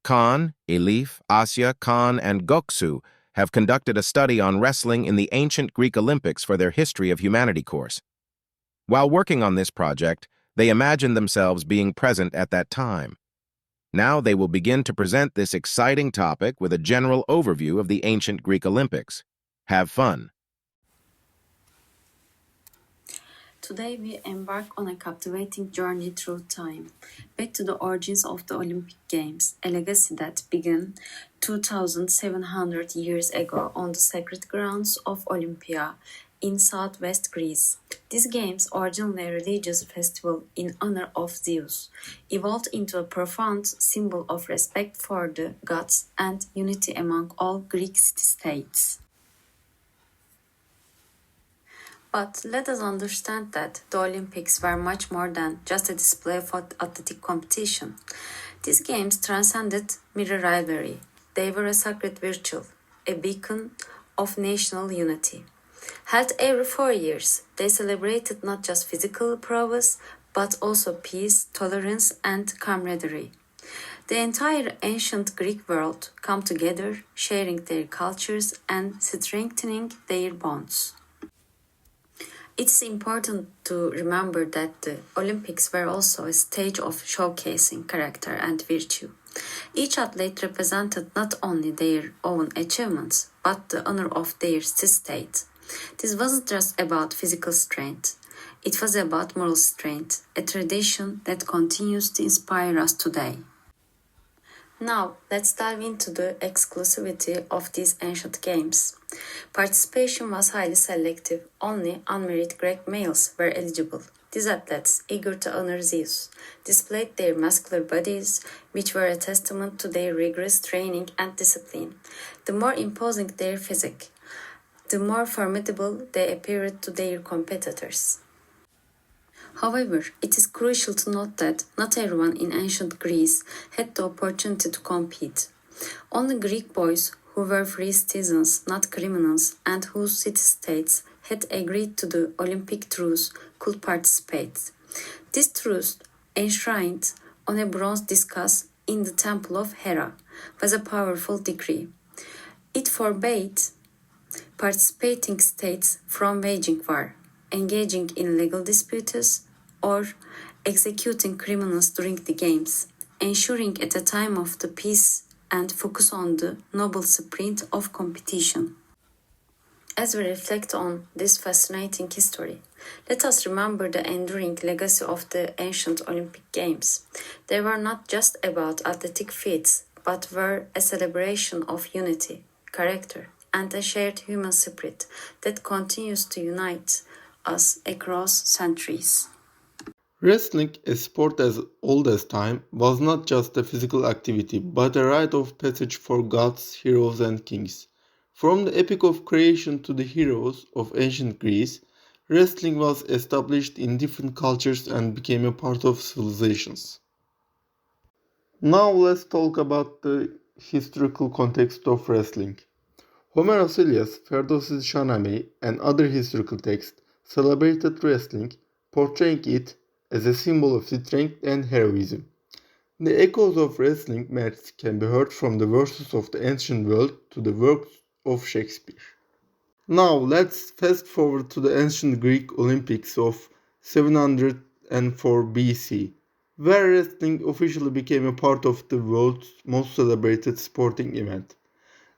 Kaan, Elif, Asya, Kaan, and Göksu have conducted a study on wrestling in the ancient Greek Olympics for their History of Humanity course. While working on this project, they imagined themselves being present at that time. Now they will begin to present this exciting topic with a general overview of the ancient Greek Olympics. Have fun. Today we embark on a captivating journey through time, back to the origins of the Olympic Games, a legacy that began 2,700 years ago on the sacred grounds of Olympia in southwest Greece. These games, originally a religious festival in honor of Zeus, evolved into a profound symbol of respect for the gods and unity among all Greek city-states. But let us understand that the Olympics were much more than just a display of athletic competition. These games transcended mere rivalry. They were a sacred virtue, a beacon of national unity. Held every 4 years, they celebrated not just physical prowess, but also peace, tolerance, and camaraderie. The entire ancient Greek world come together, sharing their cultures and strengthening their bonds. It's important to remember that the Olympics were also a stage of showcasing character and virtue. Each athlete represented not only their own achievements, but the honor of their state. This wasn't just about physical strength. It was about moral strength, a tradition that continues to inspire us today. Now, let's dive into the exclusivity of these ancient games. Participation was highly selective. Only unmarried Greek males were eligible. These athletes, eager to honor Zeus, displayed their muscular bodies, which were a testament to their rigorous training and discipline. The more imposing their physique, the more formidable they appeared to their competitors. However, it is crucial to note that not everyone in ancient Greece had the opportunity to compete. Only Greek boys who were free citizens, not criminals, and whose city-states had agreed to the Olympic truce could participate. This truce, enshrined on a bronze discus in the Temple of Hera, was a powerful decree. It forbade participating states from waging war, engaging in legal disputes, or executing criminals during the games, ensuring at a time of the peace and focus on the noble spirit of competition. As we reflect on this fascinating history, let us remember the enduring legacy of the ancient Olympic Games. They were not just about athletic feats, but were a celebration of unity, character, and a shared human spirit that continues to unite us across centuries. Wrestling, a sport as old as time, was not just a physical activity, but a rite of passage for gods, heroes, and kings. From the epic of creation to the heroes of ancient Greece, wrestling was established in different cultures and became a part of civilizations. Now let's talk about the historical context of wrestling. Homer's Ilias, Ferdowsi's Shahnameh, and other historical texts celebrated wrestling, portraying it as a symbol of strength and heroism. The echoes of wrestling matches can be heard from the verses of the ancient world to the works of Shakespeare. Now let's fast forward to the ancient Greek Olympics of 704 BC, where wrestling officially became a part of the world's most celebrated sporting event.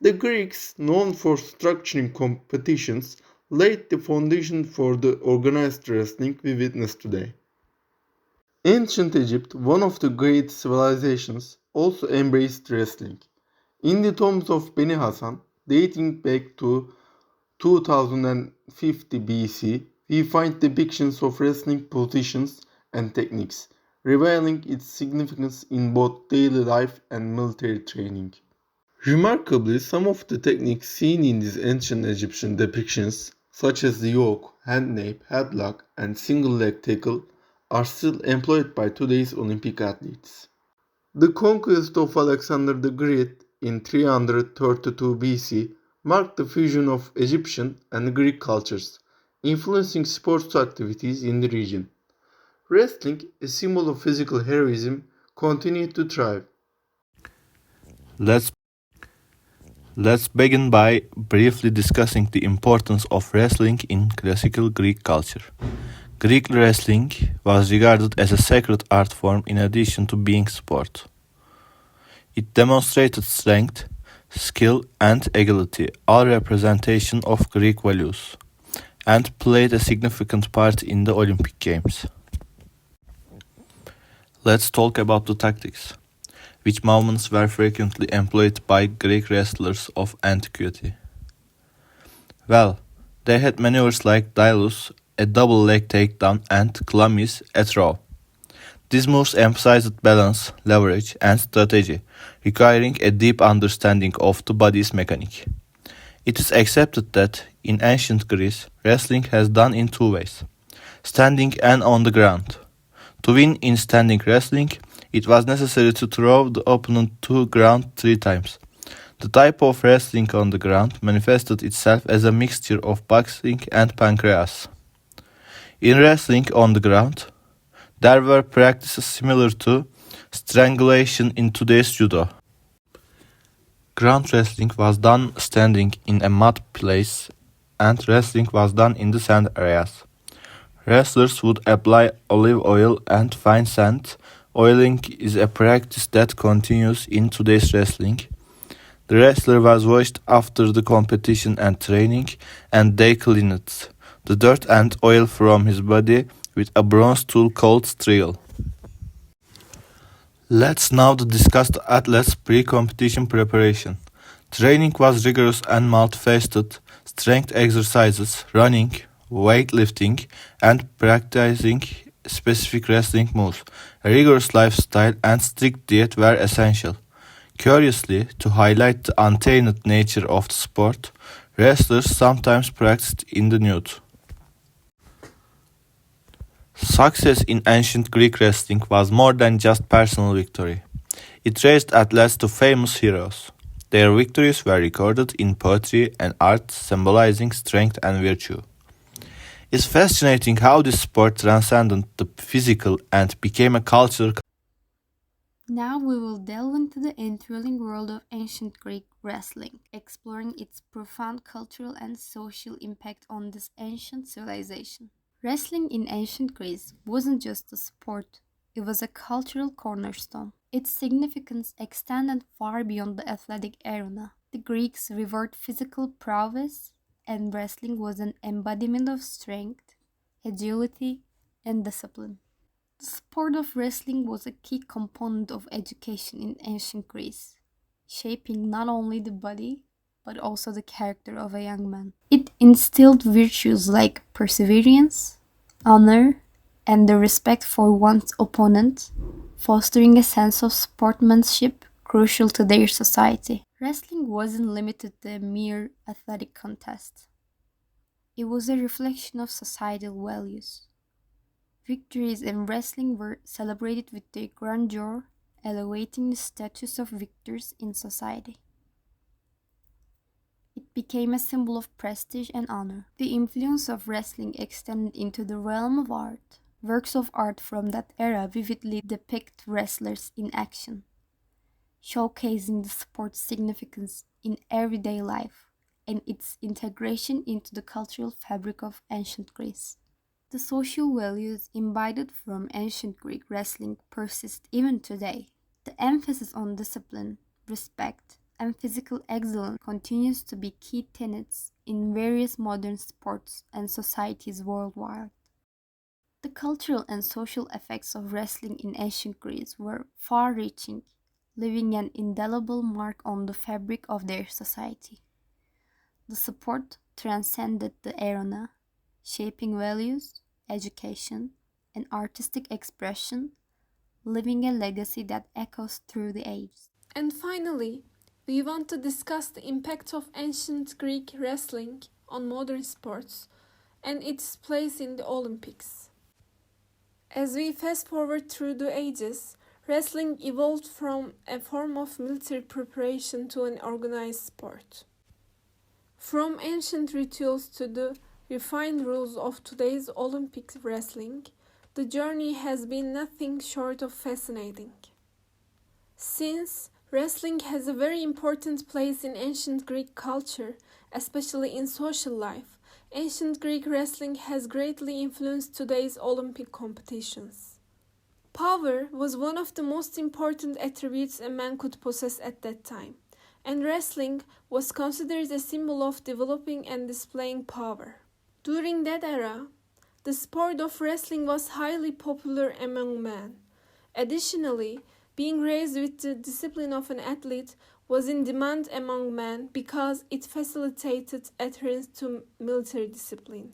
The Greeks, known for structuring competitions, laid the foundation for the organized wrestling we witness today. Ancient Egypt, one of the great civilizations, also embraced wrestling. In the tombs of Beni Hasan, dating back to 2050 BC, we find depictions of wrestling positions and techniques, revealing its significance in both daily life and military training. Remarkably, some of the techniques seen in these ancient Egyptian depictions, such as the yoke, hand nape, headlock, and single leg tackle, are still employed by today's Olympic athletes. The conquest of Alexander the Great in 332 BC marked the fusion of Egyptian and Greek cultures, influencing sports activities in the region. Wrestling, a symbol of physical heroism, continued to thrive. Let's let's begin by briefly discussing the importance of wrestling in classical Greek culture. Greek wrestling was regarded as a sacred art form in addition to being sport. It demonstrated strength, skill, and agility, all representation of Greek values, and played a significant part in the Olympic Games. Let's talk about the tactics. Which movements were frequently employed by Greek wrestlers of antiquity? Well, they had maneuvers like Dailus, a double leg takedown, and Klamis, a throw. These moves emphasized balance, leverage, and strategy, requiring a deep understanding of the body's mechanic. It is accepted that in ancient Greece, wrestling has done in two ways: standing and on the ground. To win in standing wrestling, it was necessary to throw the opponent to ground 3 times. The type of wrestling on the ground manifested itself as a mixture of boxing and pancreas. In wrestling on the ground, there were practices similar to strangulation in today's judo. Ground wrestling was done standing in a mud place, and wrestling was done in the sand areas. Wrestlers would apply olive oil and fine sand. Oiling is a practice that continues in today's wrestling. The wrestler was washed after the competition and training, and they cleaned the dirt and oil from his body with a bronze tool called strigil. Let's now discuss the athlete's pre-competition preparation. Training was rigorous and multifaceted: strength exercises, running, weightlifting, and practicing specific wrestling moves. A rigorous lifestyle and strict diet were essential. Curiously, to highlight the untainted nature of the sport, wrestlers sometimes practiced in the nude. Success in ancient Greek wrestling was more than just personal victory. It raised athletes to famous heroes. Their victories were recorded in poetry and art, symbolizing strength and virtue. It's fascinating how this sport transcended the physical and became a cultural. Now we will delve into the enthralling world of ancient Greek wrestling, exploring its profound cultural and social impact on this ancient civilization. Wrestling in ancient Greece wasn't just a sport, it was a cultural cornerstone. Its significance extended far beyond the athletic arena. The Greeks revered physical prowess, and wrestling was an embodiment of strength, agility, and discipline. The sport of wrestling was a key component of education in ancient Greece, shaping not only the body but also the character of a young man. It instilled virtues like perseverance, honor, and the respect for one's opponent, fostering a sense of sportsmanship crucial to their society. Wrestling wasn't limited to a mere athletic contest. It was a reflection of societal values. Victories in wrestling were celebrated with their grandeur, elevating the status of victors in society. It became a symbol of prestige and honor. The influence of wrestling extended into the realm of art. Works of art from that era vividly depict wrestlers in action, showcasing the sport's significance in everyday life and its integration into the cultural fabric of ancient Greece. The social values imbibed from ancient Greek wrestling persist even today. The emphasis on discipline, respect, and physical excellence continues to be key tenets in various modern sports and societies worldwide. The cultural and social effects of wrestling in ancient Greece were far reaching, leaving an indelible mark on the fabric of their society. The sport transcended the arena, shaping values, education, and artistic expression, leaving a legacy that echoes through the ages. And finally, we want to discuss the impact of ancient Greek wrestling on modern sports and its place in the Olympics. As we fast forward through the ages, wrestling evolved from a form of military preparation to an organized sport. From ancient rituals to the refined rules of today's Olympic wrestling, the journey has been nothing short of fascinating. Since Wrestling has a very important place in ancient Greek culture, especially in social life. Ancient Greek wrestling has greatly influenced today's Olympic competitions. Power was one of the most important attributes a man could possess at that time, and wrestling was considered a symbol of developing and displaying power. During that era, the sport of wrestling was highly popular among men. Additionally, being raised with the discipline of an athlete was in demand among men because it facilitated adherence to military discipline.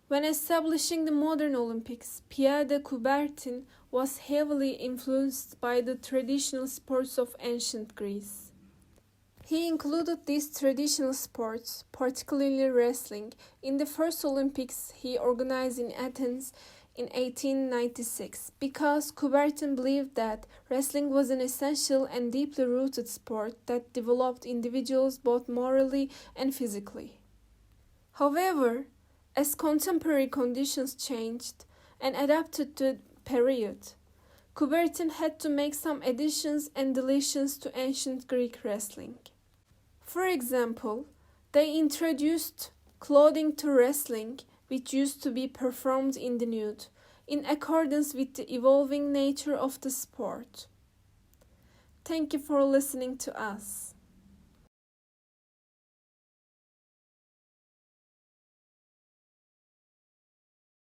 When establishing the modern Olympics, Pierre de Coubertin was heavily influenced by the traditional sports of ancient Greece. He included these traditional sports, particularly wrestling, in the first Olympics he organized in Athens in 1896 because Coubertin believed that wrestling was an essential and deeply rooted sport that developed individuals both morally and physically. However, as contemporary conditions changed and adapted to the period, Coubertin had to make some additions and deletions to ancient Greek wrestling. For example, they introduced clothing to wrestling, which used to be performed in the nude, in accordance with the evolving nature of the sport. Thank you for listening to us.